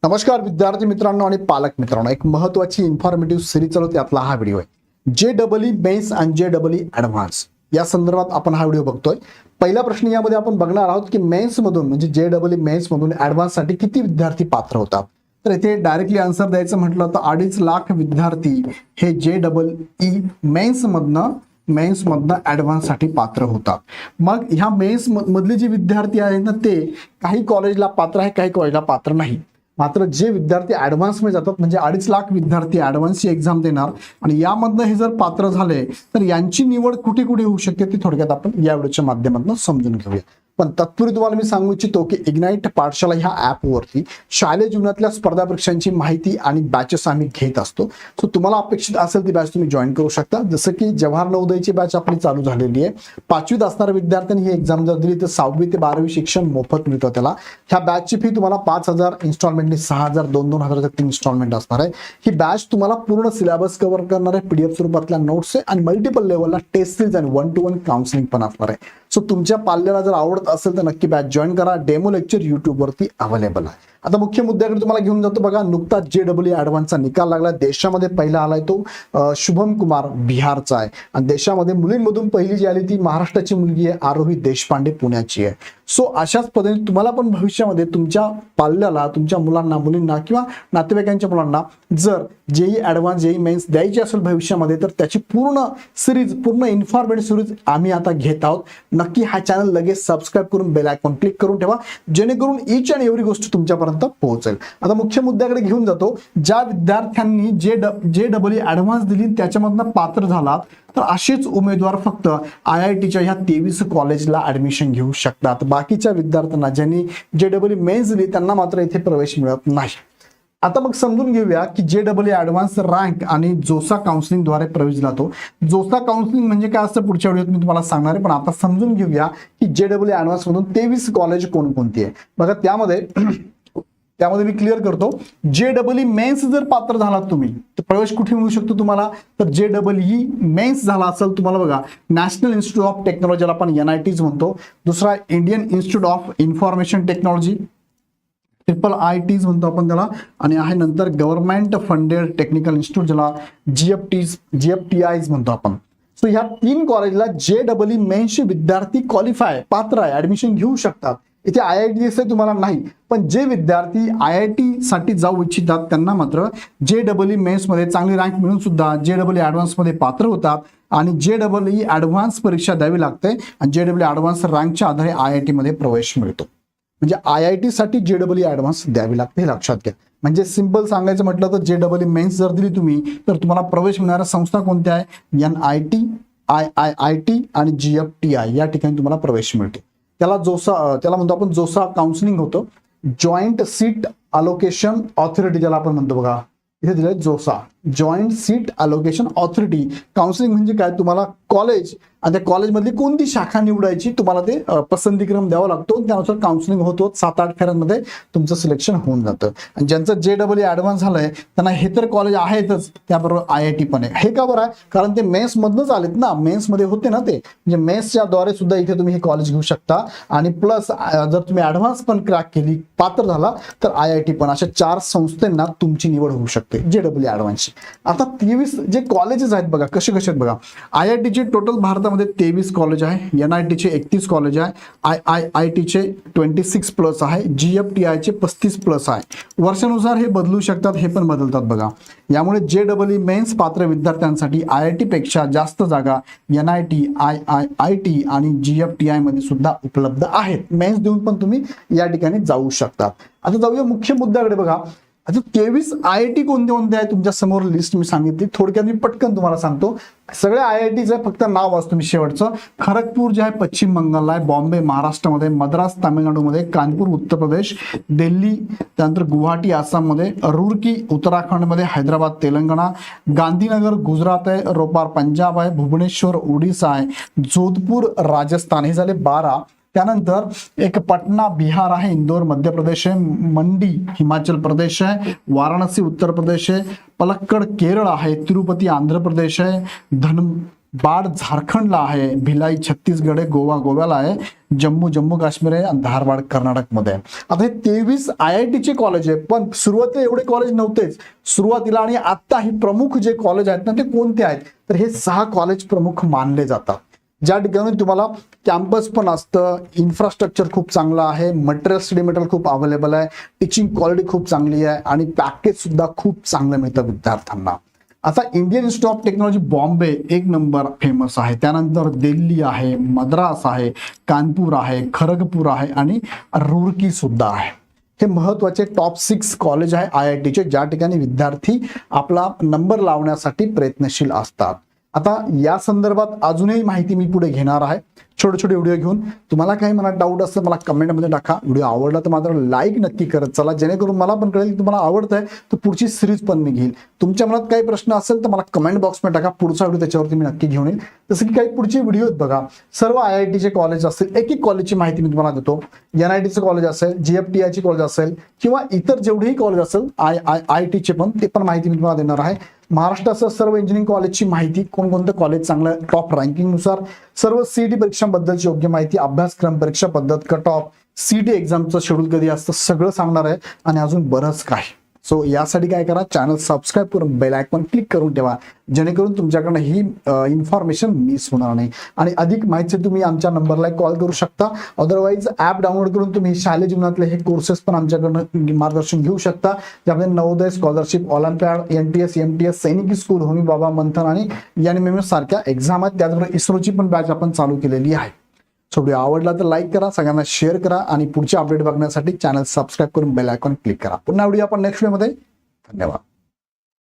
नमस्कार विद्यार्थी मित्रांनो आणि पालक मित्रांनो, एक महत्त्वाची इन्फॉर्मेटिव्ह सिरीज चालू त्यातला हा व्हिडिओ आहे। JEE मेन्स आणि JEE ॲडव्हान्स या संदर्भात आपण हा व्हिडिओ बघतोय। पहिला प्रश्न यामध्ये आपण बघणार आहोत की मेन्स मधून म्हणजे JEE मेन्स मधून ॲडव्हान्स साठी किती विद्यार्थी पात्र होतात। तर इथे डायरेक्टली आन्सर द्यायचं म्हटलं तर 2.5 लाख विद्यार्थी हे JEE मेन्स मधनं ॲडव्हान्स साठी पात्र होतात। मग ह्या मेन्स मधले जे विद्यार्थी आहेत ना ते काही कॉलेजला पात्र आहे, काही कॉलेजला पात्र नाही। मात्र जे विद्यार्थी ॲडव्हान्स मध्ये जातात म्हणजे 2.5 लाख विद्यार्थी ॲडव्हान्सची एक्झाम देणार आणि यामधनं हे जर पात्र झाले तर यांची निवड कुठे कुठे होऊ शकते ते थोडक्यात आपण या व्हिडिओच्या माध्यमातून समजून घेऊया। पण तत्पूर्वी तुम्हाला मी सांगू इच्छितो की इग्नाइट पाठशाला ह्या ॲपवरती शालेय जीवनातल्या स्पर्धा परीक्षांची माहिती आणि बॅचेस आम्ही घेत असतो। सो तुम्हाला अपेक्षित असेल ती बॅच तुम्ही जॉईन करू शकता। जसं की जवाहर नवोदयची बॅच आपली चालू झालेली आहे। 5वीत असणाऱ्या विद्यार्थ्यांनी ही एक्झाम जर दिली तर 6वी ते 12वी शिक्षण मोफत मिळतं त्याला। ह्या बॅचची फी तुम्हाला 5,000 इन्स्टॉलमेंटली 6,000 2,000 3 इन्स्टॉलमेंट असणार आहे। ही बॅच तुम्हाला पूर्ण सिलेबस कव्हर करणार आहे, PDF स्वरूपातल्या नोट्स आहे आणि मल्टिपल लेवलला टेस्ट सिरीज आणि 1-to-1 काउन्सिलिंग पण असणार आहे। सो तुमच्या पाल्याला जर आवडत असेल तर नक्की बॅच जॉईन करा। डेमो लेक्चर YouTube वरती अवेलेबल आहे। आता मुख्य मुद्द्याकडे तुम्हाला घेऊन जातो बघा। नुकताच JEE ॲडव्हान्सचा निकाल लागला। देशामध्ये पहिला आलाय तो शुभम कुमार बिहारचा आहे आणि देशामध्ये मुलींमधून पहिली जी आली ती महाराष्ट्राची मुलगी आहे, आरोही देशपांडे पुण्याची आहे। सो अशाच पद्धतीने तुम्हाला पण भविष्यामध्ये तुमच्या पाल्याला, तुमच्या मुलांना, मुलींना किंवा नातेवाईकांच्या मुलांना जर JEE ॲडव्हान्स JEE मेन्स द्यायची असेल भविष्यामध्ये तर त्याची पूर्ण सिरीज, पूर्ण इन्फॉर्मेटिव्ह सिरीज आम्ही आता घेत आहोत। नक्की हा चॅनल लगेच सबस्क्राईब करून बेल आयकॉन क्लिक करून ठेवा जेणेकरून ईच अँड एव्हरी गोष्ट तुमच्यापर्यंत पोहोचेल। आता मुख्य मुद्द्याकडे घेऊन जातो। ज्या विद्यार्थ्यांनी JEE ॲडव्हान्स दिली त्याच्यामधनं पात्र झालात तर असेच उमेदवार फक्त IITच्या ह्या 23 कॉलेजला ऍडमिशन घेऊ शकतात। बाकीच्या विद्यार्थ्यांना ज्यांनी JEE मेन्स दिली त्यांना मात्र इथे प्रवेश मिळत नाही। आता मग समजून घेऊया की JEE ॲडव्हान्स रँक आणि जोसा काउन्सिलिंग द्वारे प्रवेश जातो। जोसा काउन्सिलिंग म्हणजे काय असतं पुढच्या व्हिडिओत मी तुम्हाला सांगणार आहे, पण आता समजून घेऊया की JEE ॲडव्हान्स मधून 23 कॉलेज कोणकोणती आहे। बघा त्यामध्ये मी क्लिअर करतो। JEE मेन्स जर पात्र झालात तुम्ही तर प्रवेश कुठे मिळू शकतो तुम्हाला, तर JEE मेन्स झाला असेल तुम्हाला बघा नॅशनल इन्स्टिट्यूट ऑफ टेक्नॉलॉजी ज्याला आपण NITs म्हणतो, दुसरा Indian institute of information technology IITs म्हणतो आपण त्याला, आणि आहे नंतर गव्हर्नमेंट फंडेड टेक्निकल इन्स्टिट्यूट ज्याला GFTIs म्हणतो आपण। सो ह्या 3 कॉलेजला JEE मेन्सचे विद्यार्थी क्वालिफाय पात्र आहे, ऍडमिशन घेऊ शकतात। इथे IIT तुम्हाला नाही, पण जे विद्यार्थी IIT साठी जाऊ इच्छितात त्यांना मात्र JEE मेन्स मध्ये चांगली रँक मिळून सुद्धा JEE ॲडव्हान्स मध्ये पात्र होतात आणि JEE ॲडव्हान्स परीक्षा द्यावी लागते आणि JEE ॲडव्हान्स रँकच्या आधारे IIT मध्ये प्रवेश मिळतो। म्हणजे IIT साठी JEE ॲडव्हान्स द्यावी लागते हे लक्षात घ्या। म्हणजे सिंपल सांगायचं म्हटलं तर JEE मेन्स जर दिली तुम्ही तर तुम्हाला प्रवेश मिळणाऱ्या संस्था कोणत्या आहे, NIT, IIT आणि GFTI या ठिकाणी तुम्हाला प्रवेश मिळतो। त्याला म्हणतो आपण जोसा काउन्सिलिंग होतं, जॉईंट सीट अलोकेशन ऑथॉरिटी ज्याला आपण म्हणतो बघा, इथे दिलंय जोसा joint seat allocation authority. Counselling म्हणजे काय, तुम्हाला कॉलेज आणि त्या कॉलेजमधली कोणती शाखा निवडायची तुम्हाला ते पसंतीक्रम द्यावा लागतो, त्यानुसार काउन्सिलिंग होतो। 7-8 फेऱ्यांमध्ये तुमचं सिलेक्शन होऊन जातं। आणि ज्यांचं JEE ॲडव्हान्स झालंय त्यांना हे तर कॉलेज आहेतच, त्याबरोबर IIT पण आहे। हे का बरं आहे, कारण ते मेन्स मधनच आलेत ना, मेन्स मध्ये होते ना ते, म्हणजे मेन्सच्या द्वारे सुद्धा इथे तुम्ही हे कॉलेज घेऊ शकता आणि प्लस जर तुम्ही ॲडव्हान्स पण क्रॅक केली, पात्र झाला तर IIT पण, अशा 4 संस्थांना तुमची निवड होऊ शकते JEE ॲडव्हान्स। आता 23 जे कॉलेजेस आहेत बघा कसे कसे आहेत बघा। IITचे टोटल भारतामध्ये 23 कॉलेज आहे, NITचे 31 कॉलेज आहे, IITचे 26+ आहे, GFTIचे 35+ आहे। वर्षानुसार हे बदलू शकतात, हे पण बदलतात बघा। यामुळे JEE मेन्स पात्र विद्यार्थ्यांसाठी IIT पेक्षा जास्त जागा NIT, IIT आणि GFTI मध्ये सुद्धा उपलब्ध आहेत। मेन्स देऊन पण तुम्ही या ठिकाणी जाऊ शकतात। आता जाऊया मुख्य मुद्द्याकडे बघा। आता 23 IIT कोणते कोणते आहे तुमच्या समोर लिस्ट मी सांगितली, थोडक्यात मी पटकन तुम्हाला सांगतो। सगळ्या IITs आहे, फक्त नाव वाच तुम्ही शेवटचं। खरगपूर जे आहे पश्चिम बंगालला आहे, बॉम्बे महाराष्ट्रामध्ये, मद्रास तामिळनाडूमध्ये, कानपूर उत्तर प्रदेश, दिल्ली, त्यानंतर गुवाहाटी आसाममध्ये, रुरकी उत्तराखंडमध्ये, हैदराबाद तेलंगणा, गांधीनगर गुजरात आहे, रोपार पंजाब आहे, भुवनेश्वर ओडिसा आहे, जोधपूर राजस्थान, हे झाले 12। त्यानंतर एक पटना बिहार आहे, इंदोर मध्य प्रदेश आहे, मंडी हिमाचल प्रदेश आहे, वाराणसी उत्तर प्रदेश आहे, पलक्कड केरळ आहे, तिरुपती आंध्र प्रदेश आहे, बाड झारखंडला आहे, भिलाई छत्तीसगड आहे, गोवा गोव्याला आहे, जम्मू काश्मीर आहे आणि धारवाड कर्नाटकमध्ये आहे. आता हे 23 IIT चे कॉलेज आहे, पण सुरुवातीला एवढे कॉलेज नव्हतेच सुरुवातीला. आणि आता ही प्रमुख जे कॉलेज आहेत ना ते कोणते आहेत, तर हे 6 कॉलेज प्रमुख मानले जातात, ज्या ठिकाणी तुम्हाला कॅम्पस पण असतं, इन्फ्रास्ट्रक्चर खूप चांगलं आहे, मटेरियल स्टडी मटेरियल खूप अवेलेबल आहे, टीचिंग क्वालिटी खूप चांगली आहे आणि पॅकेज सुद्धा खूप चांगलं मिळतं विद्यार्थ्यांना. आता Indian institute of technology Bombay एक नंबर फेमस आहे, त्यानंतर दिल्ली आहे, मद्रास आहे, कानपूर आहे, खरगपूर आहे आणि रुरकी सुद्धा आहे. हे महत्वाचे टॉप 6 कॉलेज आहे IIT चे, ज्या ठिकाणी विद्यार्थी आपला नंबर लावण्यासाठी प्रयत्नशील असतात. आता या संदर्भात अजूनही माहिती मी पुढे घेणार आहे, छोटे छोटे व्हिडिओ घेऊन. तुम्हाला काही मनात डाऊट असेल मला कमेंटमध्ये टाका. व्हिडिओ आवडला तर मात्र लाईक नक्की करत चला, जेणेकरून मला पण कळेल की तुम्हाला आवडतंय, तर पुढची सिरीज पण मी घेईल. तुमच्या मनात काही प्रश्न असेल तर मला कमेंट बॉक्समध्ये टाका, पुढचा व्हिडिओ त्याच्यावरती मी नक्की घेऊन येईल. जसं की काही पुढचे व्हिडिओ सर्व सर्व IIT चे कॉलेज असतील, एक एक कॉलेजची माहिती मी तुम्हाला देतो. NIT चे कॉलेज असेल, GFTI चे कॉलेज असेल किंवा इतर जेवढेही कॉलेज असेल IIT चे पण, ते पण माहिती मी तुम्हाला देणार आहे. महाराष्ट्राचं सर्व इंजिनिअरिंग कॉलेजची माहिती, कोणकोणतं कॉलेज चांगलं टॉप रँकिंगनुसार, सर्व CET परीक्षांबद्दलची योग्य माहिती, अभ्यासक्रम, परीक्षा पद्धत, कट ऑफ, CET एक्झामचं शेड्यूल कधी असतं सगळं सांगणार आहे आणि अजून बरंच काही. सो यासाठी काय करा, चॅनल सबस्क्राईब करून बेल आयकॉन क्लिक करून ठेवा, जेणेकरून तुमच्याकडनं ही इन्फॉर्मेशन मिस होणार नाही. आणि अधिक माहिती तुम्ही आमच्या नंबरला कॉल करू शकता, अदरवाईज ॲप डाउनलोड करून तुम्ही शालेय जीवनातले हे कोर्सेस पण आमच्याकडनं मार्गदर्शन घेऊ शकता, ज्यामध्ये Navodaya, scholarship, Olympiad, NTS, MTS, सैनिकी स्कूल, होमी बाबा मंथन आणि NMMS सारख्या एक्झाम आहेत. त्याचबरोबर इस्रोची पण बॅच आपण चालू केलेली आहे. सो व्हिडिओ आवडला तर लाईक करा, सगळ्यांना शेअर करा आणि पुढचे अपडेट बघण्यासाठी चॅनल सबस्क्राईब करून बेल आयकॉन क्लिक करा. पुन्हा व्हिडिओ आपण नेक्स्ट व्हिडिओमध्ये. धन्यवाद.